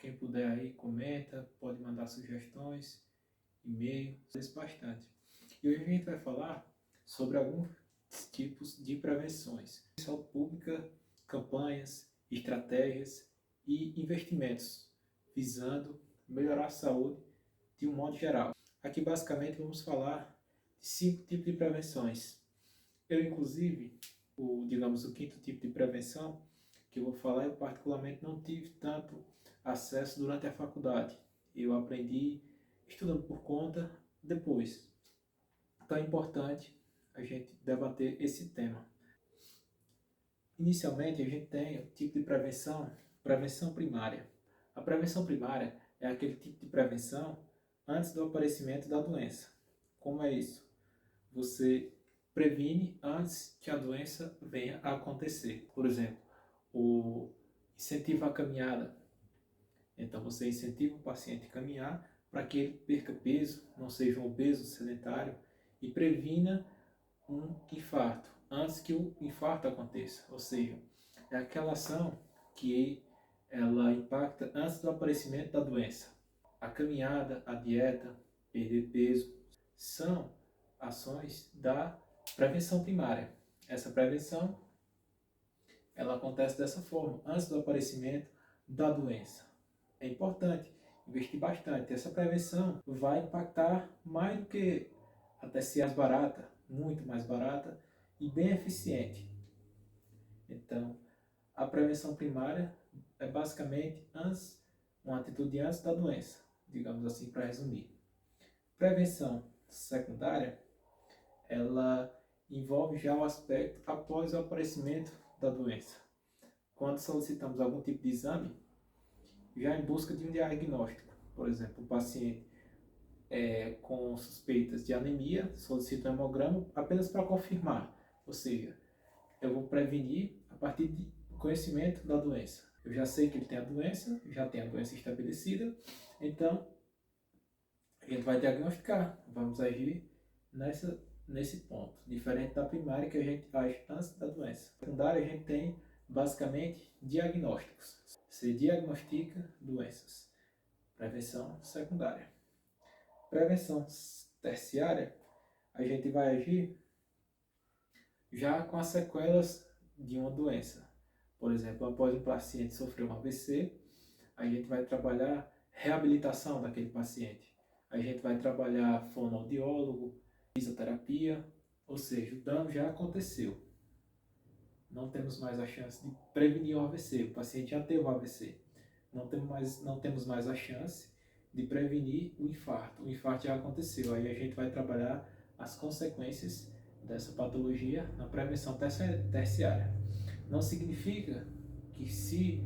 Quem puder aí, comenta, pode mandar sugestões, e-mail, isso bastante. E hoje a gente vai falar sobre alguns tipos de prevenções. Saúde pública, campanhas, estratégias e investimentos, visando melhorar a saúde de um modo geral. Aqui basicamente vamos falar de 5 tipos de prevenções. Eu inclusive, o quinto tipo de prevenção que eu vou falar, eu particularmente não tive tanto acesso durante a faculdade. Eu aprendi estudando por conta depois. Então é importante a gente debater esse tema. Inicialmente, a gente tem o tipo de prevenção primária. A prevenção primária é aquele tipo de prevenção antes do aparecimento da doença. Como é isso? Você previne antes que a doença venha a acontecer. Por exemplo, o incentivo à caminhada. Então, você incentiva o paciente a caminhar para que ele perca peso, não seja um obeso, sedentário, e previna um infarto antes que o infarto aconteça. Ou seja, é aquela ação que ela impacta antes do aparecimento da doença. A caminhada, a dieta, perder peso, são ações da prevenção primária. Essa prevenção ela acontece dessa forma, antes do aparecimento da doença. É importante investir bastante. Essa prevenção vai impactar mais do que até ser mais barata, muito mais barata e bem eficiente. Então, a prevenção primária é basicamente uma atitude antes da doença, digamos assim, para resumir. Prevenção secundária, ela envolve já o aspecto após o aparecimento da doença. Quando solicitamos algum tipo de exame, já em busca de um diagnóstico. Por exemplo, o paciente com suspeitas de anemia solicita um hemograma apenas para confirmar. Ou seja, eu vou prevenir a partir do conhecimento da doença. Eu já sei que ele tem a doença, já tem a doença estabelecida, então a gente vai diagnosticar, vamos agir nesse ponto. Diferente da primária, que a gente age antes da doença. Na secundária, a gente tem basicamente diagnósticos. Você diagnostica doenças. Prevenção secundária. Prevenção terciária, a gente vai agir já com as sequelas de uma doença. Por exemplo, após um paciente sofrer um AVC, a gente vai trabalhar reabilitação daquele paciente. A gente vai trabalhar fonoaudiólogo, fisioterapia, ou seja, o dano já aconteceu. Não temos mais a chance de prevenir o AVC, o paciente já teve o AVC. Não temos mais a chance de prevenir o infarto. O infarto já aconteceu, aí a gente vai trabalhar as consequências dessa patologia na prevenção terciária. Não significa que se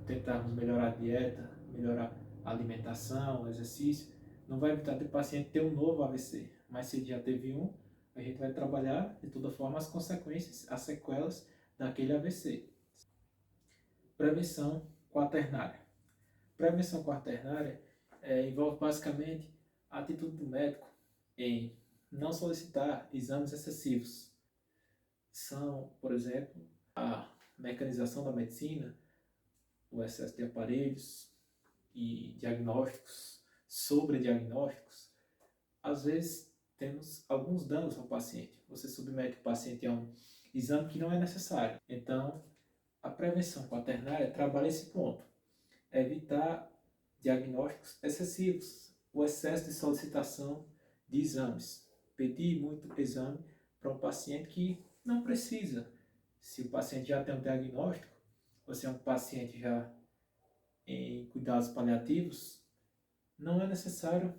tentarmos melhorar a dieta, melhorar a alimentação, o exercício, não vai evitar do paciente ter um novo AVC, mas se ele já teve um, a gente vai trabalhar de toda forma as consequências, as sequelas daquele AVC. Prevenção quaternária. Prevenção quaternária envolve basicamente a atitude do médico em não solicitar exames excessivos. São, por exemplo, a mecanização da medicina, o excesso de aparelhos e diagnósticos, sobrediagnósticos. Às vezes temos alguns danos ao paciente. Você submete o paciente a um exame que não é necessário. Então, a prevenção quaternária trabalha esse ponto. Evitar diagnósticos excessivos, o excesso de solicitação de exames. Pedir muito exame para um paciente que não precisa. Se o paciente já tem um diagnóstico, ou se é um paciente já em cuidados paliativos, não é necessário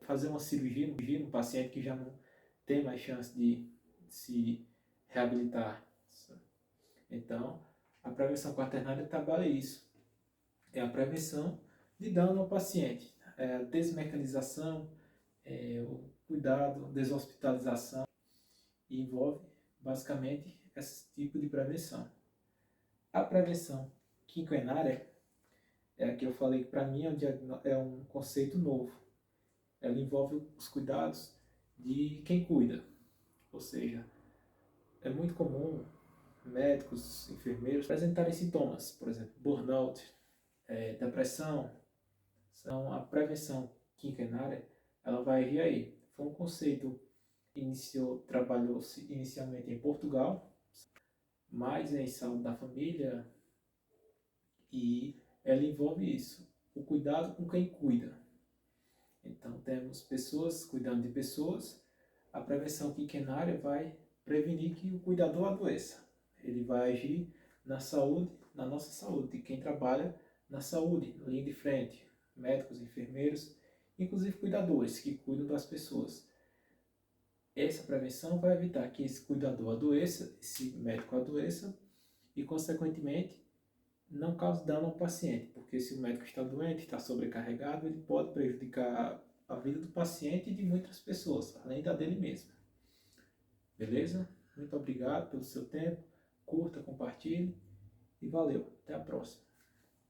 fazer uma cirurgia no paciente que já não tem mais chance de se reabilitar. Então, a prevenção quaternária trabalha isso. É a prevenção de dano ao paciente, a desmecanização, o cuidado, deshospitalização, e envolve basicamente esse tipo de prevenção. A prevenção quinquenária é a que eu falei que para mim é um conceito novo. Ela envolve os cuidados de quem cuida, ou seja, é muito comum médicos, enfermeiros apresentarem sintomas, por exemplo, burnout, depressão. Então, a prevenção quinquenária, ela vai vir aí. Foi um conceito trabalhou-se inicialmente em Portugal, mais em saúde da família, e ela envolve isso, o cuidado com quem cuida. Então, temos pessoas cuidando de pessoas. A prevenção quinquenária vai prevenir que o cuidador adoeça. Ele vai agir na saúde, na nossa saúde, de quem trabalha na saúde, na linha de frente, médicos, enfermeiros, inclusive cuidadores que cuidam das pessoas. Essa prevenção vai evitar que esse cuidador adoeça, esse médico adoeça e, consequentemente, não cause dano ao paciente, porque se o médico está doente, está sobrecarregado, ele pode prejudicar a vida do paciente e de muitas pessoas, além da dele mesmo. Beleza? Muito obrigado pelo seu tempo, curta, compartilhe e valeu. Até a próxima.